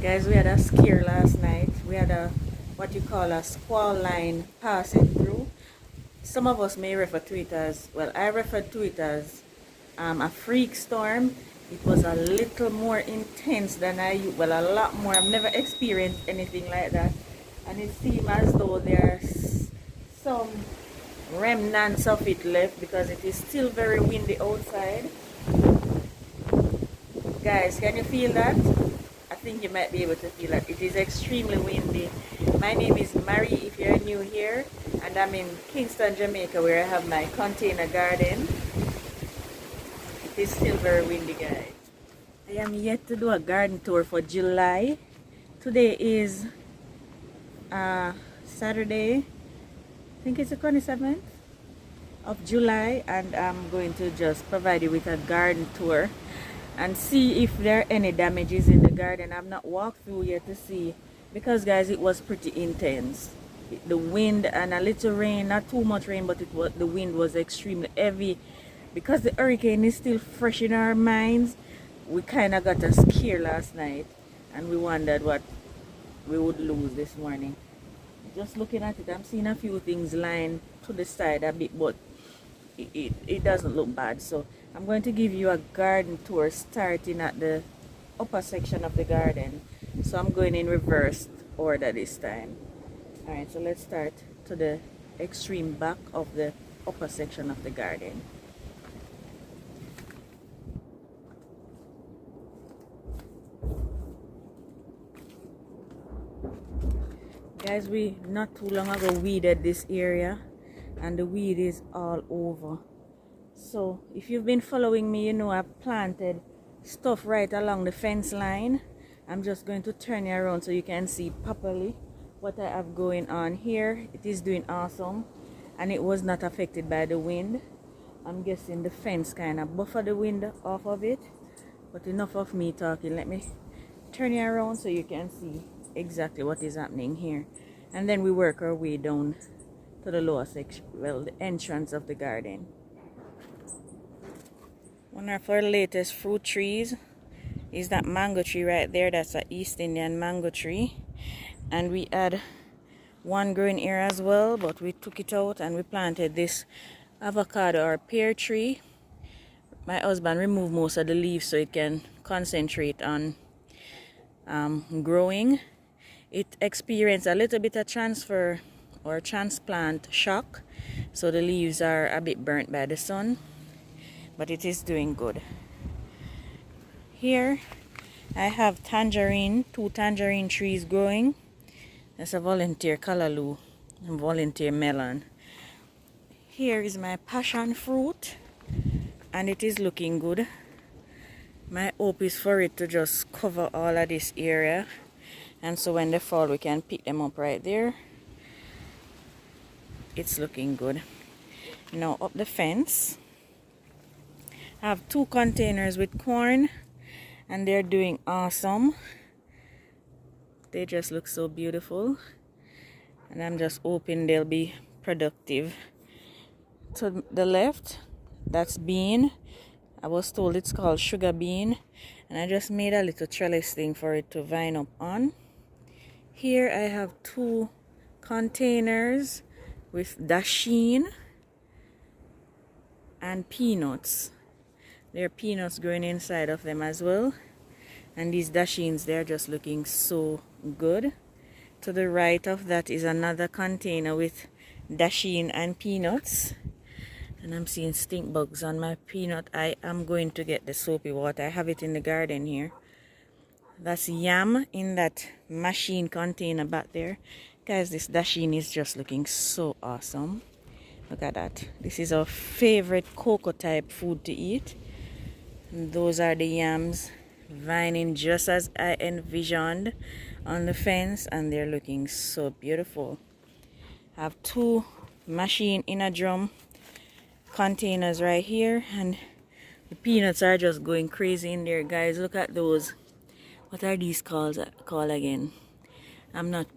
Guys, we had a scare last night. We had a what you call a squall line passing through. Some of us may refer to it as, well, I referred to it as a freak storm. It was a little more intense than well, a lot more. I've never experienced anything like that. And it seemed as though there's some remnants of it left because it is still very windy outside. Guys, can you feel that? I think you might be able to feel that. It is extremely windy. My name is Mary if you're new here, and I'm in Kingston, Jamaica, where I have my container garden. It is still very windy, guys. I am yet to do a garden tour for July. Today is Saturday, I think it's the 27th of July, and I'm going to just provide you with a garden tour and see if there are any damages in the garden. I've not walked through yet to see, because guys, it was pretty intense. The wind and a little rain, not too much rain, but the wind was extremely heavy. Because the hurricane is still fresh in our minds, we kind of got a scare last night and we wondered what we would lose this morning. Just looking at it, I'm seeing a few things lying to the side a bit, but it doesn't look bad. So I'm going to give you a garden tour starting at the upper section of the garden. So I'm going in reverse order this time. Alright, so let's start to the extreme back of the upper section of the garden. Guys, we not too long ago weeded this area, and the weed is all over. So if you've been following me, you know I've planted stuff right along the fence line. I'm just going to turn you around so you can see properly what I have going on here. It is doing awesome, and it was not affected by the wind. I'm guessing the fence kind of buffer the wind off of it. But enough of me talking. Let me turn you around so you can see exactly what is happening here, and then we work our way down to the lower section, well, the entrance of the garden. One of our latest fruit trees is that mango tree right there. That's an East Indian mango tree, and we had one growing here as well, but we took it out and we planted this avocado or pear tree. My husband removed most of the leaves so it can concentrate on growing. It experienced a little bit of transfer or transplant shock, so the leaves are a bit burnt by the sun, but it is doing good. Here I have two tangerine trees growing. That's a volunteer callaloo and volunteer melon. Here is my passion fruit, and it is looking good. My hope is for it to just cover all of this area, and so when they fall we can pick them up right there. It's looking good. Now up the fence, I have 2 containers with corn, and they're doing awesome. They just look so beautiful, and I'm just hoping they'll be productive. To the left, that's bean. I was told it's called sugar bean, and I just made a little trellis thing for it to vine up on. Here I have 2 containers with dasheen and peanuts. There are peanuts growing inside of them as well, and these dasheens, they're just looking so good. To the right of that is another container with dasheen and peanuts, and I'm seeing stink bugs on my peanut. I am going to get the soapy water. I have it in the garden here. That's yam in that machine container back there. Guys, this dasheen is just looking so awesome. Look at that. This is our favorite cocoa type food to eat. And those are the yams vining just as I envisioned on the fence, and they're looking so beautiful. I have 2 machine in a drum containers right here, and the peanuts are just going crazy in there. Guys, look at those. What are these called again? I'm not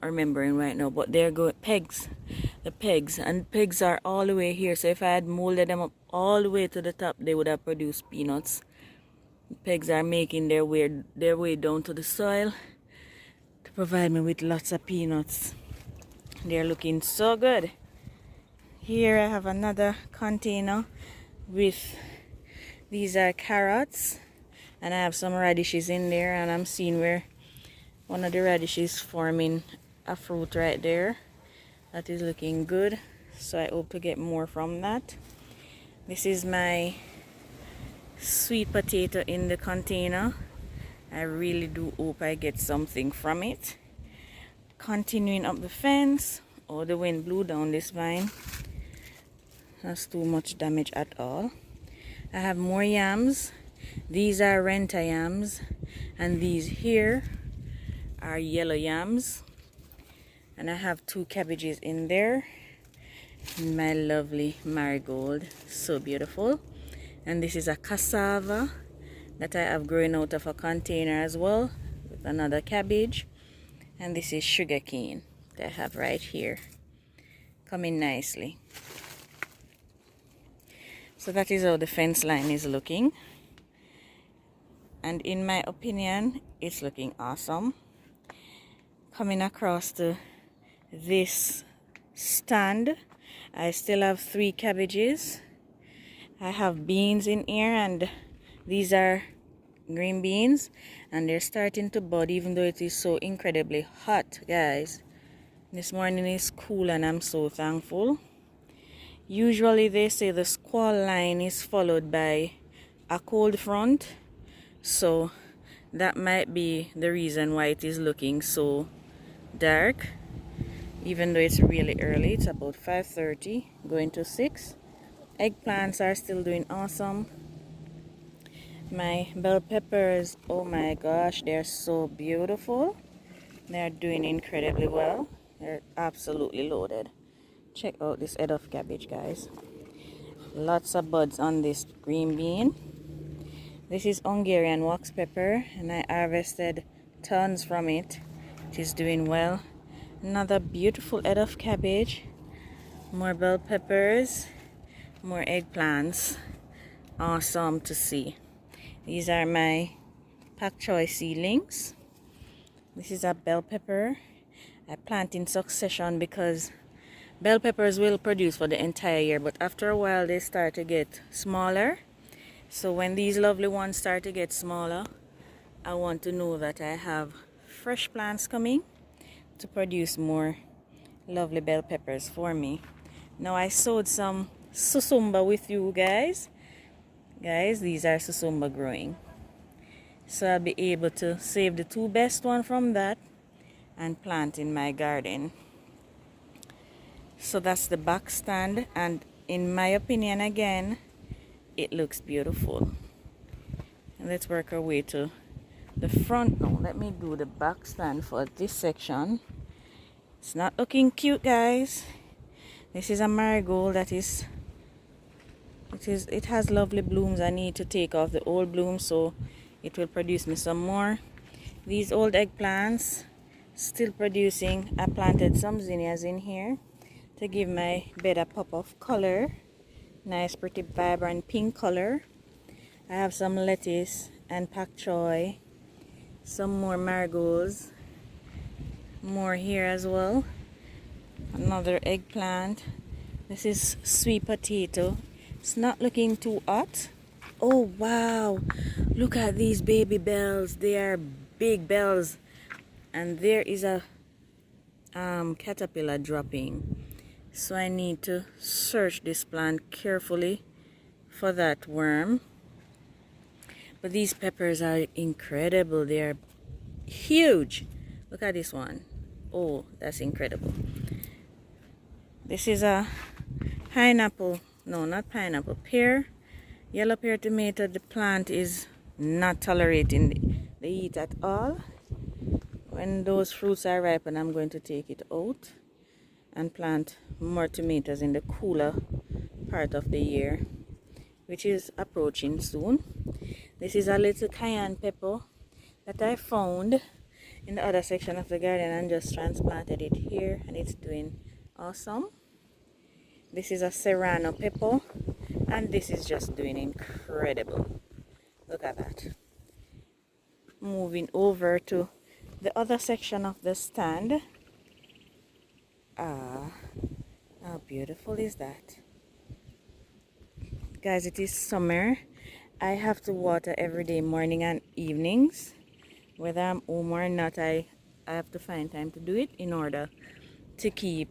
remembering right now, but they're going pegs. The pegs, and pegs are all the way here, so if I had molded them up all the way to the top, they would have produced peanuts. The pegs are making their way down to the soil, to provide me with lots of peanuts. They're looking so good. Here I have another container with, these are carrots, and I have some radishes in there, and I'm seeing where one of the radishes forming a fruit right there. That is looking good, so I hope to get more from that. This is my sweet potato in the container. I really do hope I get something from it. Continuing up the fence. Oh, the wind blew down this vine. That's too much damage at all. I have more yams. These are renta yams, and these here are yellow yams. And I have 2 cabbages in there. My lovely marigold, so beautiful. And this is a cassava that I have growing out of a container as well, with another cabbage. And this is sugar cane that I have right here, coming nicely. So that is how the fence line is looking, and in my opinion it's looking awesome. Coming across to this stand, I still have 3 cabbages. I have beans in here, and these are green beans, and they're starting to bud even though it is so incredibly hot, guys. This morning is cool and I'm so thankful. Usually they say the squall line is followed by a cold front, so that might be the reason why it is looking so dark, even though it's really early. It's about 5:30 going to 6. Eggplants are still doing awesome. My bell peppers, oh my gosh, they're so beautiful. They're doing incredibly well. They're absolutely loaded. Check out this head of cabbage, guys. Lots of buds on this green bean. This is Hungarian wax pepper, and I harvested tons from it. It is doing well. Another beautiful head of cabbage. More bell peppers. More eggplants. Awesome to see. These are my pak choi seedlings. This is a bell pepper. I plant in succession because bell peppers will produce for the entire year, but after a while they start to get smaller. So when these lovely ones start to get smaller, I want to know that I have fresh plants coming to produce more lovely bell peppers for me. Now I sowed some susumba with you guys. Guys, these are susumba growing. So I'll be able to save the 2 best ones from that and plant in my garden. So that's the back stand, and in my opinion again, it looks beautiful. And let's work our way to the front now. Let me do the back stand for this section. It's not looking cute, guys. This is a marigold that it has lovely blooms. I need to take off the old blooms so it will produce me some more. These old eggplants still producing. I planted some zinnias in here to give my bed a pop of color. Nice pretty vibrant pink color. I have some lettuce and pak choi, some more marigolds, more here as well. Another eggplant. This is sweet potato. It's not looking too hot. Oh wow, look at these baby bells. They are big bells, and there is a caterpillar dropping. So I need to search this plant carefully for that worm. But these peppers are incredible. They are huge. Look at this one. Oh, that's incredible. This is a pineapple. No, not pineapple. Pear. Yellow pear tomato. The plant is not tolerating the heat at all. When those fruits are ripe, I'm going to take it out and plant more tomatoes in the cooler part of the year, which is approaching soon. This is a little cayenne pepper that I found in the other section of the garden and just transplanted it here, and it's doing awesome. This is a serrano pepper, and this is just doing incredible. Look at that. Moving over to The other section of the stand, how beautiful is that? Guys, it is summer. I have to water every day, morning and evenings. Whether I'm home or not, I have to find time to do it in order to keep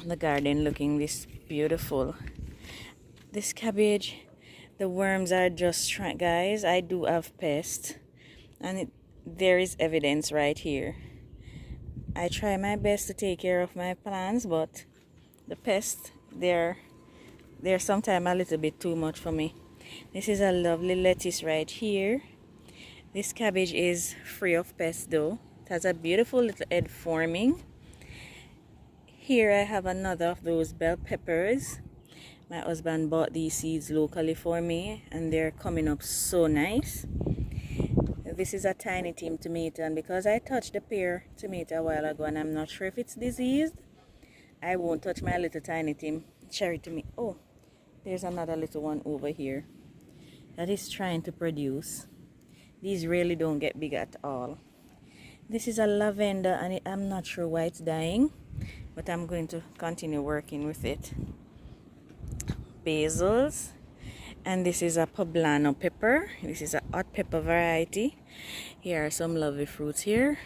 the garden looking this beautiful. This cabbage, the worms are just trying. Guys, I do have pests, and there is evidence right here. I try my best to take care of my plants, but the pests, they're sometimes a little bit too much for me. This is a lovely lettuce right here. This cabbage is free of pests though. It has a beautiful little head forming. Here I have another of those bell peppers. My husband bought these seeds locally for me, and they're coming up so nice. This is a tiny team tomato, and because I touched the pear tomato a while ago and I'm not sure if it's diseased, I won't touch my little tiny team cherry tomato. Oh, there's another little one over here that is trying to produce. These really don't get big at all. This is a lavender, and I'm not sure why it's dying, but I'm going to continue working with it. Basils, and this is a poblano pepper. This is a hot pepper variety. Here are some lovely fruits here.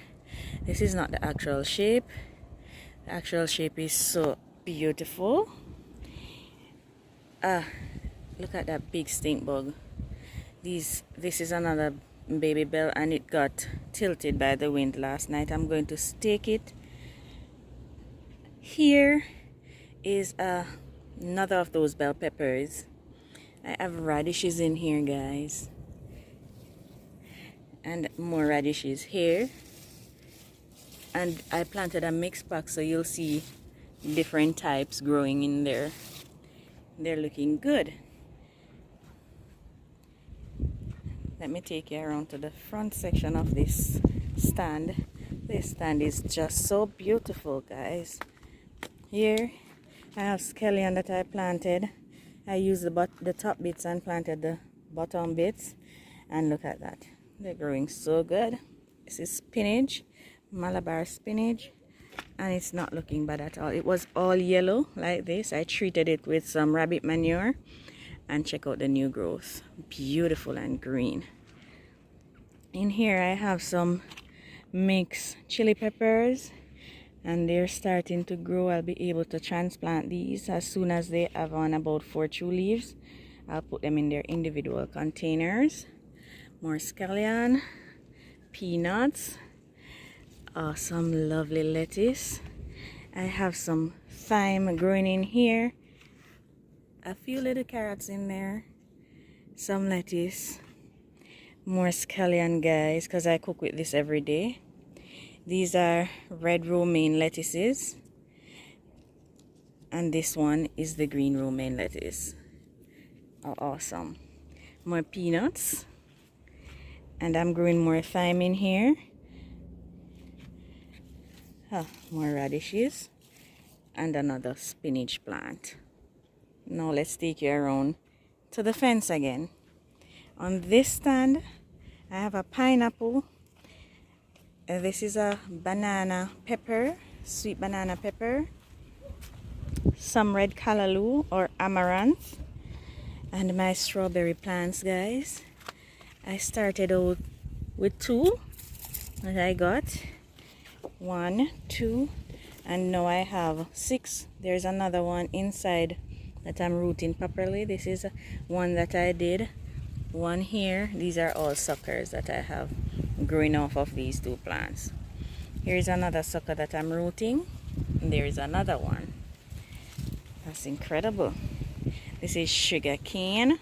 This is not the actual shape. The actual shape is so beautiful. Look at that big stink bug. This is another baby bell, and it got tilted by the wind last night. I'm going to stake it. Here is another of those bell peppers. I have radishes in here, guys, and more radishes here. And I planted a mixed pack, so you'll see different types growing in there. They're looking good. Let me take you around to the front section of this stand. This stand is just so beautiful, guys. Here I have scallion that I planted. I used the top bits and planted the bottom bits, and look at that. They're growing so good. This is spinach, Malabar spinach, and it's not looking bad at all. It was all yellow like this. I treated it with some rabbit manure, and check out the new growth. Beautiful and green. In here I have some mixed chili peppers, and they're starting to grow. I'll be able to transplant these as soon as they have on about 4 true leaves. I'll put them in their individual containers. More scallion, peanuts, some lovely lettuce. I have some thyme growing in here, a few little carrots in there, some lettuce, more scallion, guys, because I cook with this every day. These are red romaine lettuces, and this one is the green romaine lettuce. Oh, awesome. More peanuts, and I'm growing more thyme in here. More radishes, and another spinach plant. Now let's take you around to the fence again. On this stand I have a pineapple. This is a banana pepper, sweet banana pepper, some red callaloo or amaranth, and my strawberry plants, guys. I started out with 2 that I got. 1, 2, and now I have 6. There's another one inside that I'm rooting properly. This is one that I did. 1 here. These are all suckers that I have growing off of these 2 plants. Here's another sucker that I'm rooting, and there is another one. That's incredible. This is sugar cane,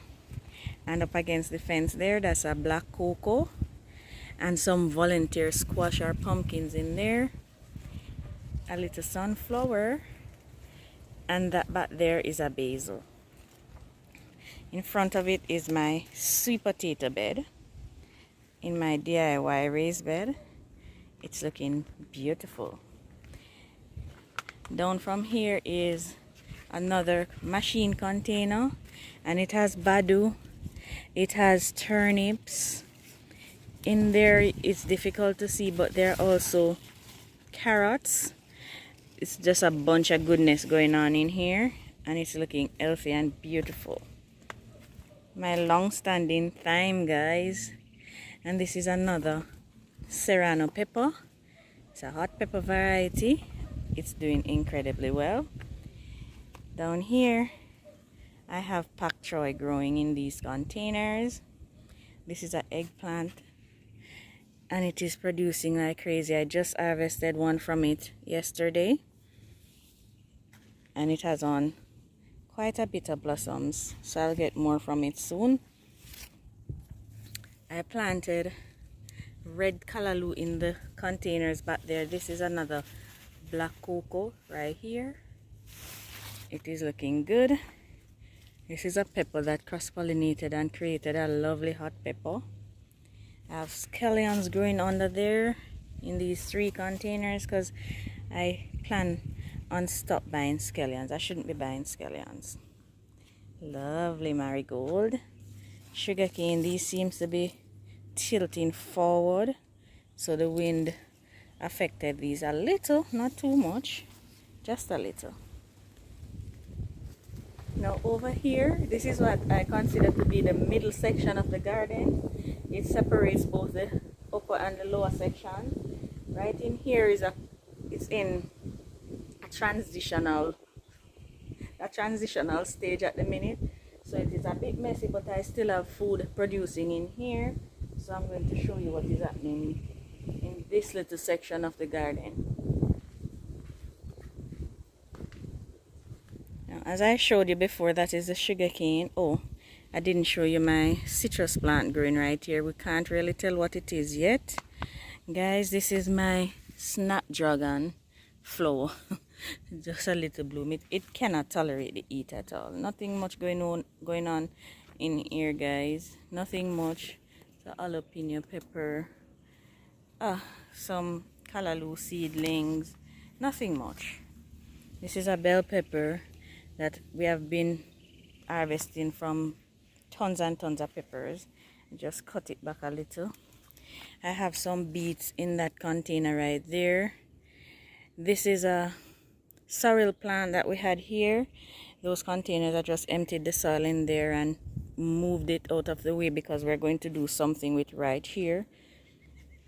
and up against the fence there, that's a black cocoa, and some volunteer squash or pumpkins in there, a little sunflower, and that back there is a basil. In front of it is my sweet potato bed in my DIY raised bed. It's looking beautiful. Down from here is another machine container, and it has badu, it has turnips, In there it's difficult to see, but there are also carrots. It's just a bunch of goodness going on in here, and it's looking healthy and beautiful. My long-standing thyme, guys. And this is another serrano pepper. It's a hot pepper variety. It's doing incredibly well. Down here I have pak choy growing in these containers. This is an eggplant, and it is producing like crazy. I just harvested one from it yesterday, and it has on quite a bit of blossoms, so I'll get more from it soon. I planted red callaloo in the containers back there. This is another black cocoa right here. It is looking good. This is a pepper that cross-pollinated and created a lovely hot pepper. I have scallions growing under there in these 3 containers because I plan on stop buying scallions. I shouldn't be buying scallions. Lovely marigold. Sugarcane, these seems to be tilting forward, so the wind affected these a little, not too much, just a little. Now over here, this is what I consider to be the middle section of the garden. It separates both the upper and the lower section. Right in here is it's in a transitional stage at the minute, so it is a bit messy, but I still have food producing in here. So I'm going to show you what is happening in this little section of the garden. Now, as I showed you before, that is the sugarcane. Oh, I didn't show you my citrus plant growing right here. We can't really tell what it is yet. Guys, this is my snapdragon flower. Just a little bloom. It cannot tolerate the heat at all. Nothing much going on in here, guys. Nothing much. The jalapeno pepper, some callaloo seedlings, nothing much. This is a bell pepper that we have been harvesting from tons and tons of peppers. Just cut it back a little. I have some beets in that container right there. This is a sorrel plant that we had here. Those containers, I just emptied the soil in there and moved it out of the way because we're going to do something with right here.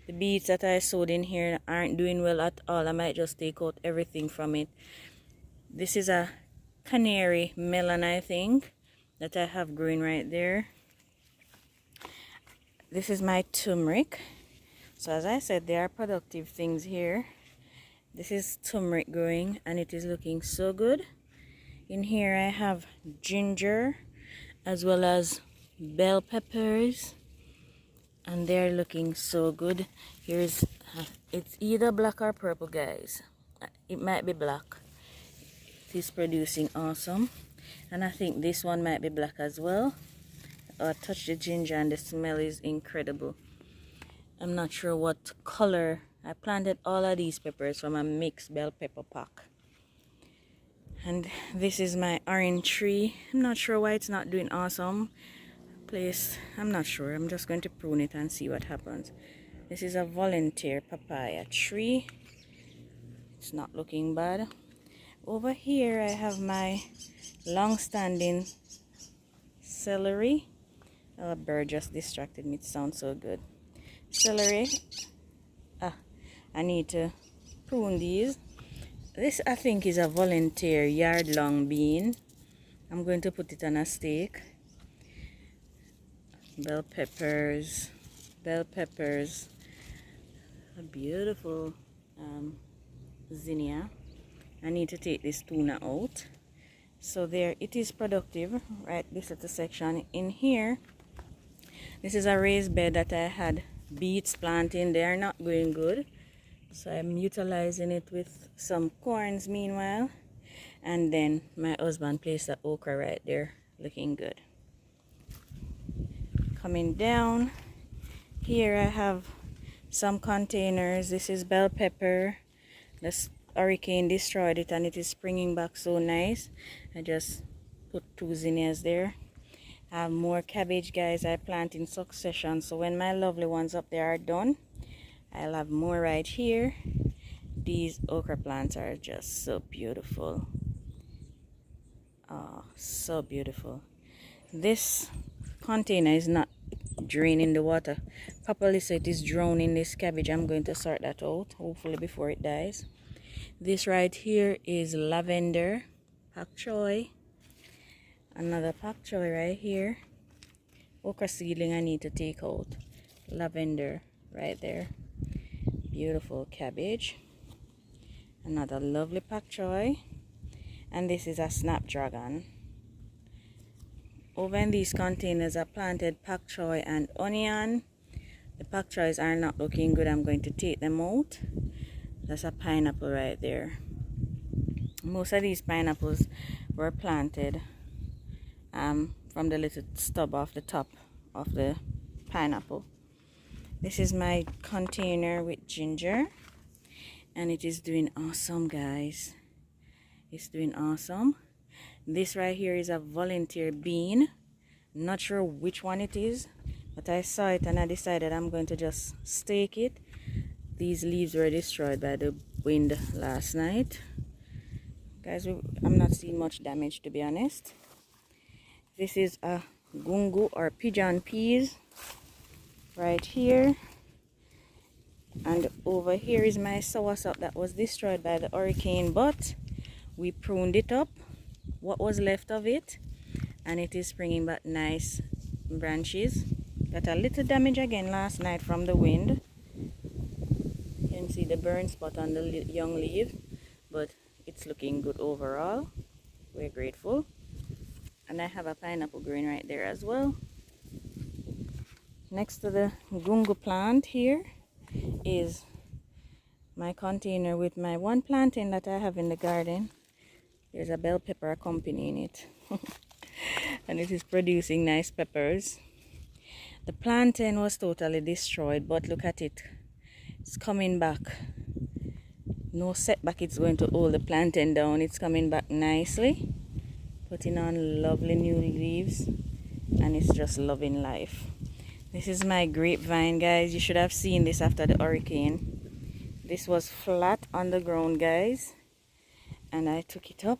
The beets that I sowed in here aren't doing well at all. I might just take out everything from it. This is a canary melon, I think, that I have growing right there. This is my turmeric. So as I said, there are productive things here. This is turmeric growing, and it is looking so good. In here I have ginger as well as bell peppers, and they're looking so good. Here's it's either black or purple, guys. It might be black. It is producing awesome, and I think this one might be black as well. I touched the ginger and the smell is incredible. I'm not sure what color. I planted all of these peppers from a mixed bell pepper pack. And this is my orange tree. I'm not sure why it's not doing awesome. I'm not sure. I'm just going to prune it and see what happens. This is a volunteer papaya tree. It's not looking bad. Over here I have my long-standing celery. Oh, a bird just distracted me. It sounds so good. Celery. I need to prune these. This I think is a volunteer yard-long bean. I'm going to put it on a stake. Bell peppers, a beautiful zinnia. I need to take this tuna out. So there, it is productive, right? This little section in here. This is a raised bed that I had beets planting. They are not going good, so I'm utilizing it with some corns meanwhile. And then my husband placed the okra right there, looking good. Coming down here I have some containers. This is bell pepper. This hurricane destroyed it and it is springing back so nice. I just put 2 zinnias there. Have more cabbage, guys. I plant in succession, so when my lovely ones up there are done, I'll have more right here. These okra plants are just so beautiful. Oh, so beautiful. This container is not draining the water properly, so it is drowning this cabbage. I'm going to sort that out, hopefully before it dies. This right here is lavender pak choy. Another pak choy right here. Okra seedling I need to take out. Lavender right there. Beautiful cabbage. Another lovely pak choy. And this is a snapdragon. Over in these containers I planted pak choy and onion. The pak choys are not looking good. I'm going to take them out. That's a pineapple right there. Most of these pineapples were planted from the little stub off the top of the pineapple. This is my container with ginger, and it is doing awesome, guys. It's doing awesome. This right here is a volunteer bean. Not sure which one it is, but I saw it and I decided I'm going to just stake it. These leaves were destroyed by the wind last night. Guys, I'm not seeing much damage, to be honest. This is a gungu or pigeon peas right here. And over here is my soursop that was destroyed by the hurricane, but we pruned it up, what was left of it, and it is springing back nice branches. Got a little damage again last night from the wind. You can see the burn spot on the young leaf, but it's looking good overall. We're grateful. And I have a pineapple growing right there as well. Next to the gungu plant here is my container with my one plantain that I have in the garden. There's a bell pepper accompanying it. And it is producing nice peppers. The plantain was totally destroyed, but look at it. It's coming back. No setback, it's going to hold the plantain down. It's coming back nicely, putting on lovely new leaves, and it's just loving life. This is my grapevine, guys. You should have seen this after the hurricane. This was flat on the ground, guys, and I took it up,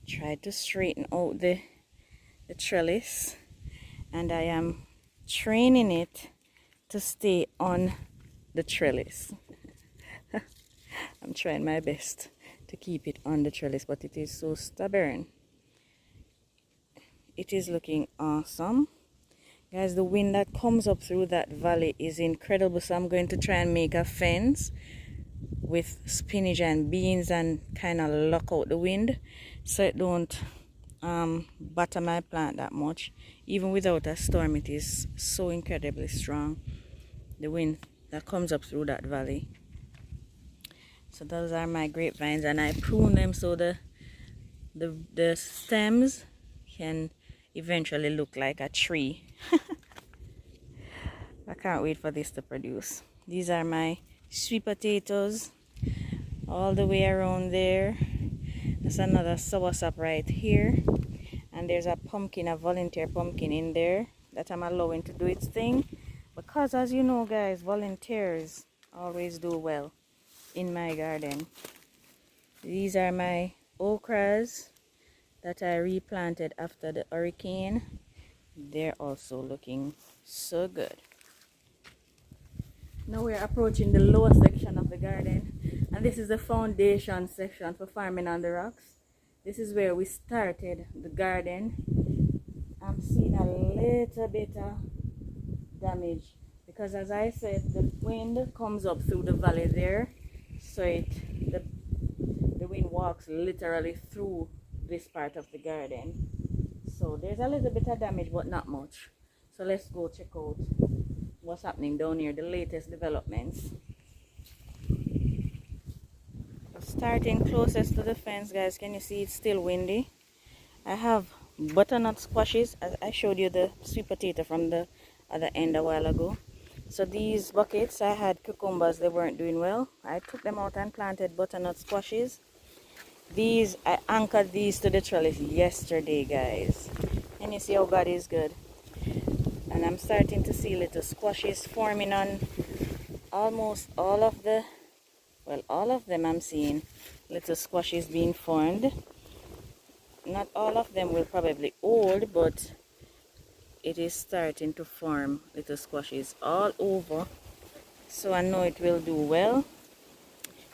tried to straighten out the trellis, and I am training it to stay on the trellis. I'm trying my best to keep it on the trellis, but it is so stubborn. It is looking awesome, guys. The wind that comes up through that valley is incredible, so I'm going to try and make a fence with spinach and beans and kind of lock out the wind so it don't batter my plant that much. Even without a storm, it is so incredibly strong, the wind that comes up through that valley. So those are my grapevines, and I prune them so the stems can eventually look like a tree. I can't wait for this to produce. These are my sweet potatoes all the way around there. There's another soursop right here, and there's a pumpkin, a volunteer pumpkin in there that I'm allowing to do its thing, because as you know, guys, volunteers always do well in my garden. These are my okras that I replanted after the hurricane. They're also looking so good. Now we're approaching the lower section of the garden, and this is the foundation section for farming on the rocks. This is where we started the garden. I'm seeing a little bit of damage because, as I said, the wind comes up through the valley there, so the wind walks literally through this part of the garden. So there's a little bit of damage, but not much. So let's go check out what's happening down here, the latest developments. Starting closest to the fence, guys, can you see it's still windy? I have butternut squashes, as I showed you the sweet potato from the other end a while ago. So these buckets, I had cucumbers, they weren't doing well. I took them out and planted butternut squashes. These, I anchored these to the trellis yesterday, guys. And Can you see how God is good? And I'm starting to see little squashes forming on almost all of the, well, all of them. I'm seeing little squashes being formed. Not all of them will probably hold, but it is starting to form little squashes all over. So I know it will do well.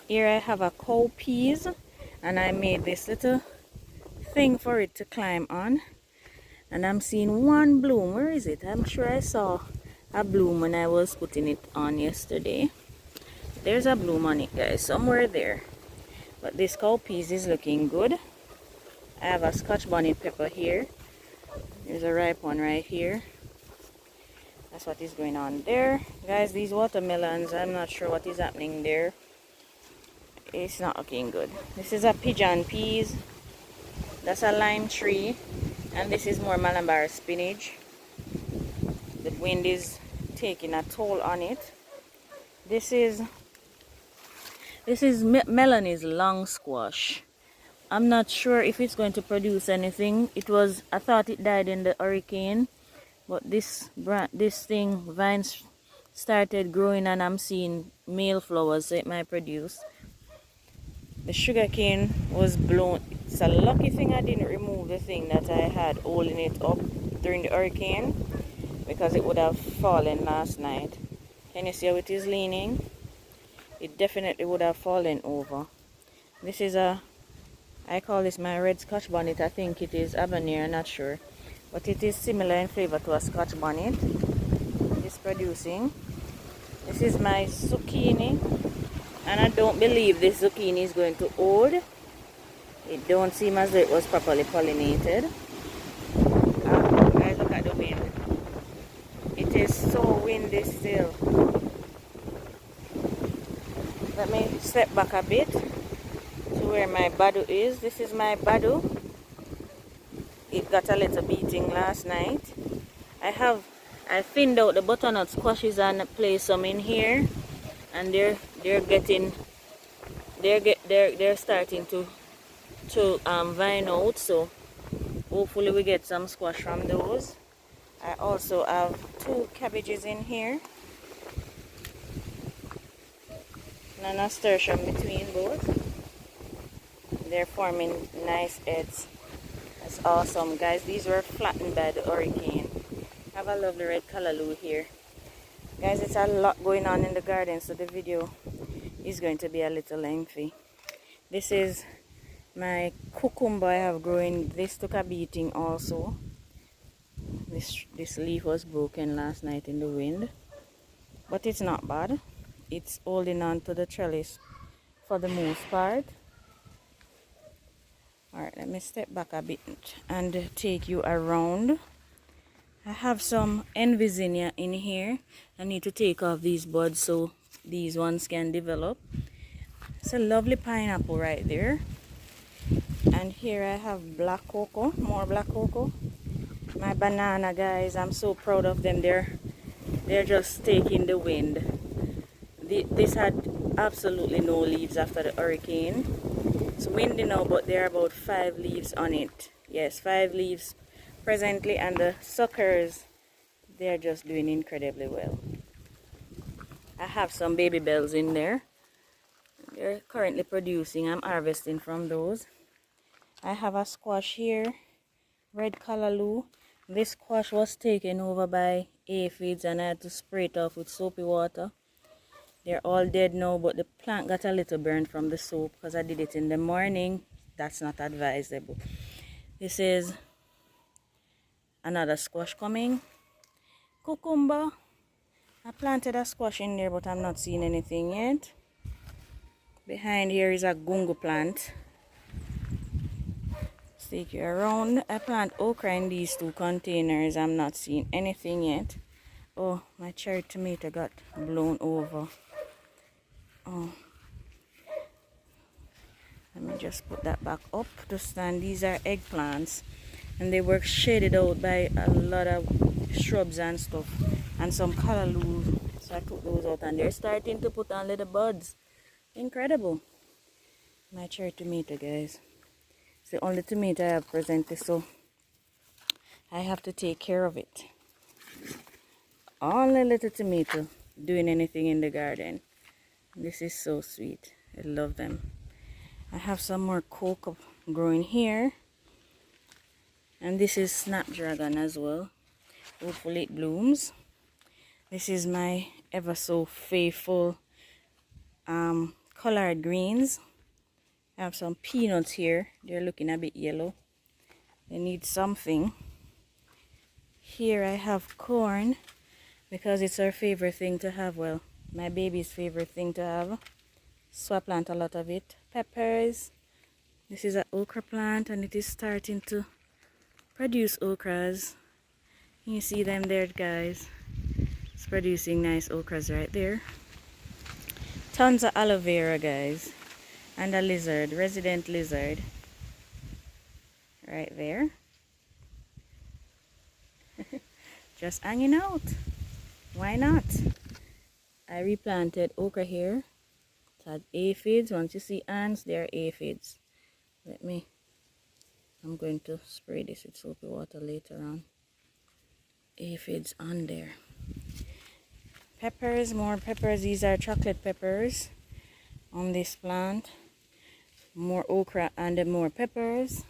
Here I have a cowpeas, and I made this little thing for it to climb on. And I'm seeing one bloom. Where is it? I'm sure I saw a bloom when I was putting it on yesterday. There's a bloom on it, guys, somewhere there. But this cowpeas is looking good. I have a Scotch bonnet pepper here. There's a ripe one right here. That's what is going on there. Guys, these watermelons, I'm not sure what is happening there. It's not looking good. This is a pigeon peas. That's a lime tree. And this is more Malabar spinach. The wind is taking a toll on it. This is Melanie's long squash. I'm not sure if it's going to produce anything. I thought it died in the hurricane, but this vines started growing, and I'm seeing male flowers, so it might produce. The sugarcane was blown. It's a lucky thing I didn't remove the thing that I had holding it up during the hurricane, because it would have fallen last night. Can you see how it is leaning? It definitely would have fallen over. This is I call this my red Scotch bonnet. I think it is habanero, not sure. But it is similar in flavor to a Scotch bonnet. It is producing. This is my zucchini. And I don't believe this zucchini is going to hold. It don't seem as though it was properly pollinated. Guys, look at the wind. It is so windy still. Let me step back a bit to where my badu is. This is my badu. It got a little beating last night. I thinned out the butternut squashes and placed some in here, and they're starting to vine out. So hopefully we get some squash from those. I also have 2 cabbages in here, and a nasturtium between both. They're forming nice heads. That's awesome, guys. These were flattened by the hurricane. Have a lovely red callaloo here. Guys, it's a lot going on in the garden, so the video is going to be a little lengthy. This is my cucumber I have growing. This took a beating also. This leaf was broken last night in the wind, but it's not bad. It's holding on to the trellis for the most part. Alright, let me step back a bit and take you around. I have some envizinia in here. I need to take off these buds so these ones can develop. It's a lovely pineapple right there. And here I have black cocoa, more black cocoa. My banana, guys, I'm so proud of them. They're just taking the wind. This had absolutely no leaves after the hurricane. It's windy now, but there are about 5 leaves on it. Yes, 5 leaves presently, and the suckers, they're just doing incredibly well. I have some baby bells in there. They're currently producing. I'm harvesting from those. I have a squash here, red callaloo. This squash was taken over by aphids, and I had to spray it off with soapy water. They're all dead now, but the plant got a little burned from the soap because I did it in the morning. That's not advisable. This is another squash coming. Cucumber. I planted a squash in there, but I'm not seeing anything yet. Behind here is a gungo plant. Let's take you around. I plant okra in these 2 containers. I'm not seeing anything yet. Oh, my cherry tomato got blown over. Oh, let me just put that back up to stand. These are eggplants, and they were shaded out by a lot of shrubs and stuff, and some callaloo. So I took those out, and they're starting to put on little buds. Incredible. My cherry tomato, guys. It's the only tomato I have presently, so I have to take care of it. Only little tomato doing anything in the garden. This is so sweet. I love them. I have some more cocoa growing here. And this is snapdragon as well. Hopefully it blooms. This is my ever so faithful collard greens. I have some peanuts here. They're looking a bit yellow. They need something. Here I have corn because it's our favorite thing to have. Well, my baby's favorite thing to have. So I plant a lot of it. Peppers. This is an okra plant and it is starting to produce okras. You see them there, guys. It's producing nice okras right there. Tons of aloe vera, guys. And a lizard, resident lizard. Right there. Just hanging out. Why not? I replanted okra here. It had aphids. Once you see ants, they are aphids. I'm going to spray this with soapy water later on. Aphids on there. Peppers, more peppers. These are chocolate peppers on this plant. More okra and more peppers.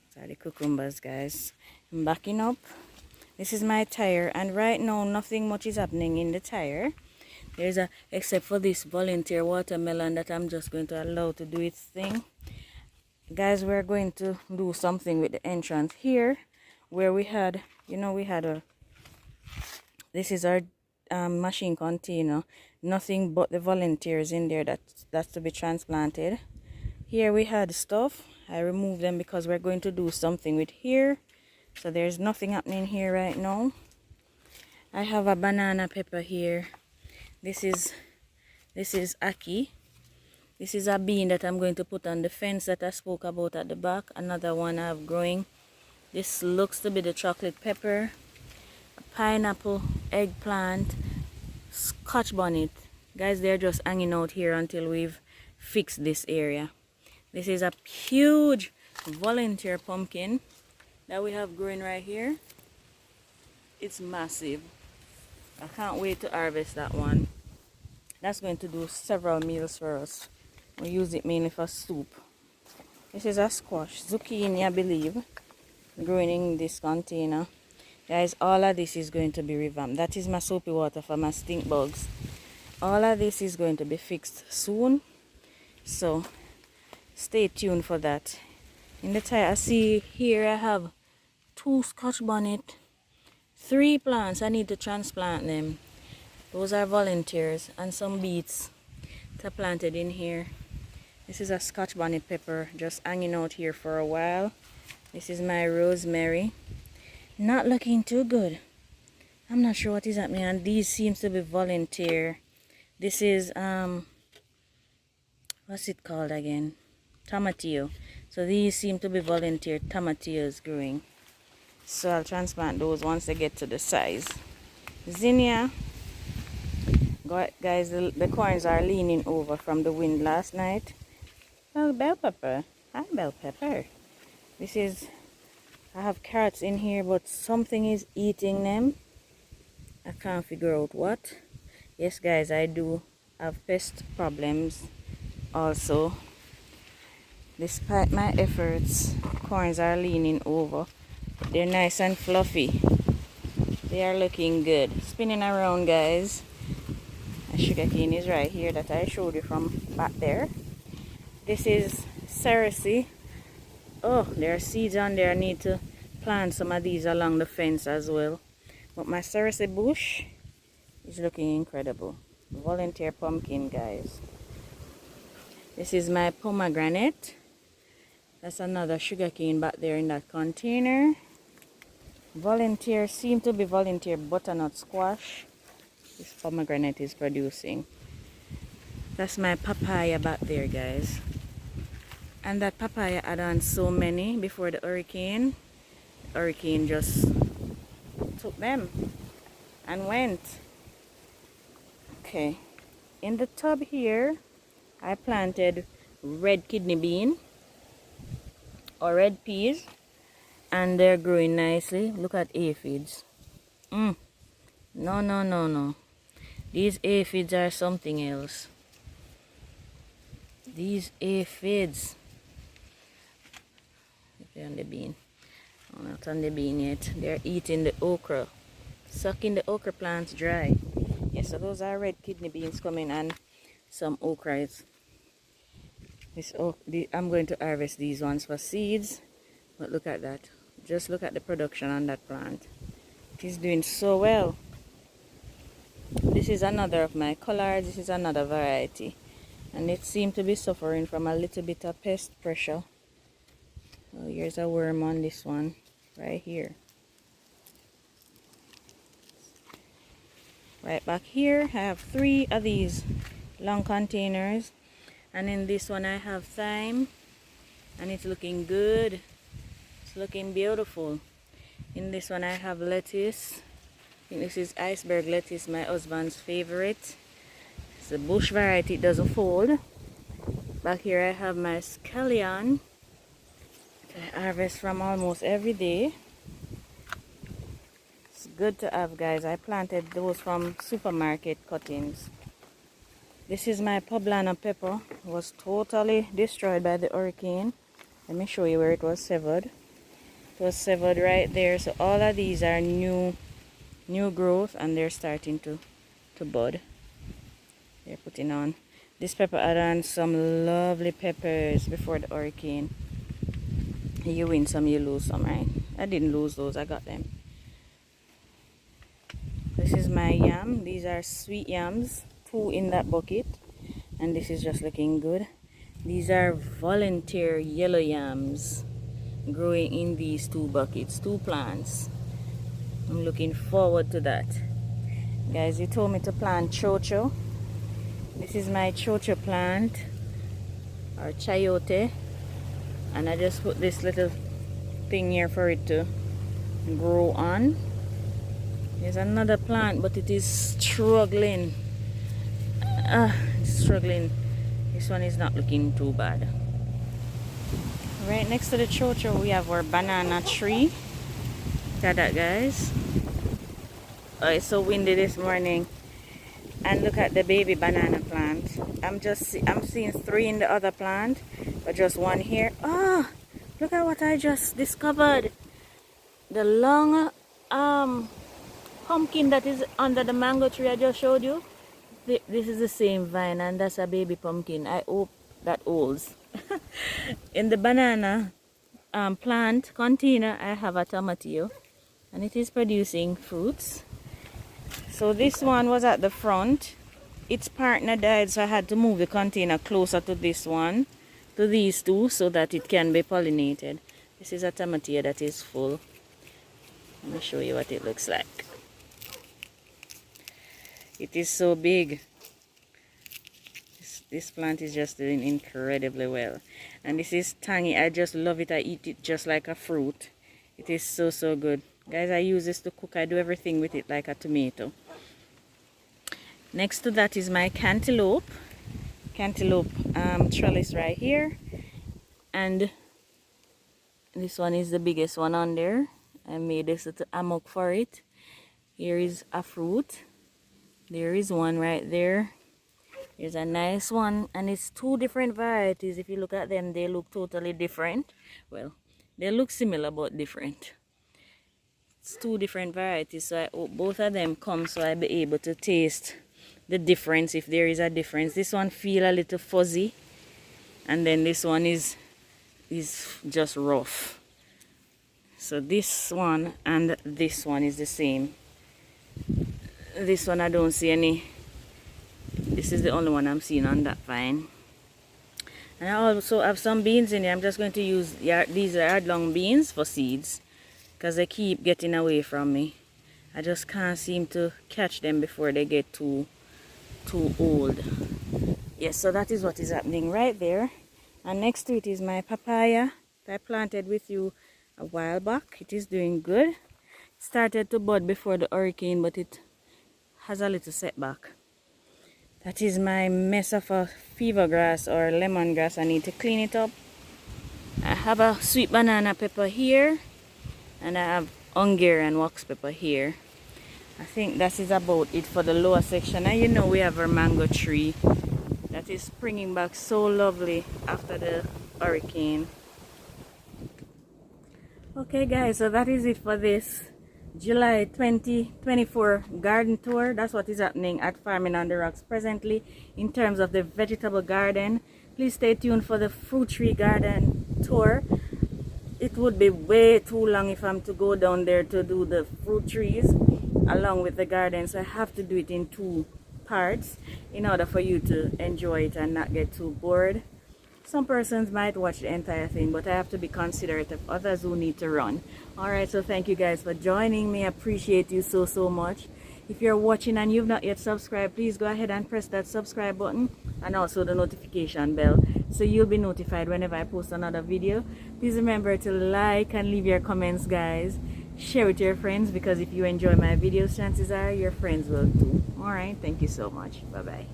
These are the cucumbers, guys. I'm backing up. This is my tire, and right now nothing much is happening in the tire. Except for this volunteer watermelon that I'm just going to allow to do its thing. Guys, we're going to do something with the entrance here, where we had, this is our machine container. Nothing but the volunteers in there that's to be transplanted. Here we had stuff. I removed them because we're going to do something with here. So there's nothing happening here right now. I have a banana pepper here. This is ackee. This is a bean that I'm going to put on the fence that I spoke about at the back. Another one I have growing. This looks to be the chocolate pepper. A pineapple, eggplant, scotch bonnet. Guys, they're just hanging out here until we've fixed this area. This is a huge volunteer pumpkin that we have growing right here. It's massive. I can't wait to harvest that one. That's going to do several meals for us. We use it mainly for soup. This is a squash, zucchini I believe, growing in this container. Guys, all of this is going to be revamped. That is my soapy water for my stink bugs. All of this is going to be fixed soon. So stay tuned for that. In the tire, I see here I have 2 scotch bonnet, 3 plants. I need to transplant them. Those are volunteers, and some beets that are planted in here. This is a scotch bonnet pepper just hanging out here for a while. This is my rosemary. Not looking too good. I'm not sure what is happening, and these seems to be volunteer. This is what's it called again? Tomatillo. So these seem to be volunteer tomatillos growing. So I'll transplant those once they get to the size. Zinnia. Guys, the corns are leaning over from the wind last night. Oh, bell pepper. Hi, bell pepper. I have carrots in here, but something is eating them. I can't figure out what. Yes, guys, I do have pest problems also. Despite my efforts, corns are leaning over. They're nice and fluffy. They are looking good. Spinning around, guys. A sugarcane is right here that I showed you from back there. This is cerasee. Oh, there are seeds on there. I need to plant some of these along the fence as well. But my cerasee bush is looking incredible. Volunteer pumpkin, guys. This is my pomegranate. That's another sugarcane back there in that container. Volunteer, seem to be volunteer butternut squash. This pomegranate is producing. That's my papaya back there, guys. And that papaya had on so many before the hurricane. The hurricane just took them and went. Okay. In the tub here, I planted red kidney bean or red peas. and they're growing nicely. Look at aphids. No, no, no, no. These aphids are something else. These aphids. They're on the bean. Oh, not on the bean yet. They're eating the okra. Sucking the okra plants dry. Yes, so those are red kidney beans coming and some okras. I'm going to harvest these ones for seeds. But look at that. Just look at the production on that plant. It is doing so well. This is another of my collards. This is another variety. And it seemed to be suffering from a little bit of pest pressure. So here's a worm on this one. Right here. Right back here I have 3 of these long containers, and in this one I have thyme, and it's looking good. It's looking beautiful. In this one I have lettuce. I think this is iceberg lettuce, my husband's favorite. It's a bush variety, it doesn't fold. Back here I have my scallion that I harvest from almost every day. Good to have, guys. I planted those from supermarket cuttings. This is my poblano pepper. It was totally destroyed by the hurricane. Let me show you where it was severed. It was severed right there. So all of these are new growth, and they're starting to bud. They're putting on. This pepper had on some lovely peppers before the hurricane. You win some, you lose some, right? I didn't lose those, I got them. This is my yam. These are sweet yams, 2 in that bucket, and this is just looking good. These are volunteer yellow yams growing in these 2 buckets, 2 plants. I'm looking forward to that. Guys, you told me to plant chocho. This is my chocho plant, or chayote, and I just put this little thing here for it to grow on. There's another plant, but it is struggling. It's struggling. This one is not looking too bad. Right next to the chocho, we have our banana tree. Look at that, guys. Oh, it's so windy this morning. And look at the baby banana plant. I'm seeing 3 in the other plant, but just 1 here. Oh, look at what I just discovered. The long pumpkin that is under the mango tree I just showed you. This is the same vine, and that's a baby pumpkin. I hope that holds. In the banana plant container I have a tomatillo, and it is producing fruits. So this one was at the front. Its partner died, so I had to move the container closer to this one, to these 2, so that it can be pollinated. This is a tomatillo that is full. Let me show you what it looks like. It is so big. This plant is just doing incredibly well. And this is tangy. I just love it. I eat it just like a fruit. It is so, so good. Guys, I use this to cook. I do everything with it like a tomato. Next to that is my cantaloupe. Cantaloupe trellis right here. And this one is the biggest one on there. I made this little hammock for it. Here is a fruit. There is one right there. Here's a nice one, and it's 2 different varieties. If you look at them, they look totally different. Well, they look similar but different. It's 2 different varieties, so I hope both of them come so I'll be able to taste the difference, if there is a difference. This one feel a little fuzzy, and then this one is just rough. So this one and this one is the same. This one I don't see any. This is the only one I'm seeing on that vine. And I also have some beans in here. I'm just going to use these yard-long beans for seeds, because they keep getting away from me. I just can't seem to catch them before they get too old. Yes, so that is what is happening right there. And next to it is my papaya that I planted with you a while back. It is doing good. It started to bud before the hurricane, but it has a little setback. That is my mess of a fever grass or lemongrass. I need to clean it up. I have a sweet banana pepper here. And I have Hungarian wax pepper here. I think that is about it for the lower section. And you know we have our mango tree that is springing back so lovely after the hurricane. Okay guys, so that is it for this July 2024 garden tour. That's what is happening at Farming on the Rocks presently in terms of the vegetable garden. Please stay tuned for the fruit tree garden tour. It would be way too long if I'm to go down there to do the fruit trees along with the garden, so I have to do it in 2 parts in order for you to enjoy it and not get too bored. Some persons might watch the entire thing, but I have to be considerate of others who need to run. Alright, so thank you guys for joining me. I appreciate you so much. If you're watching and you've not yet subscribed, please go ahead and press that subscribe button and also the notification bell so you'll be notified whenever I post another video. Please remember to like and leave your comments, guys. Share with your friends, because if you enjoy my videos, chances are your friends will too. Alright, thank you so much. Bye bye.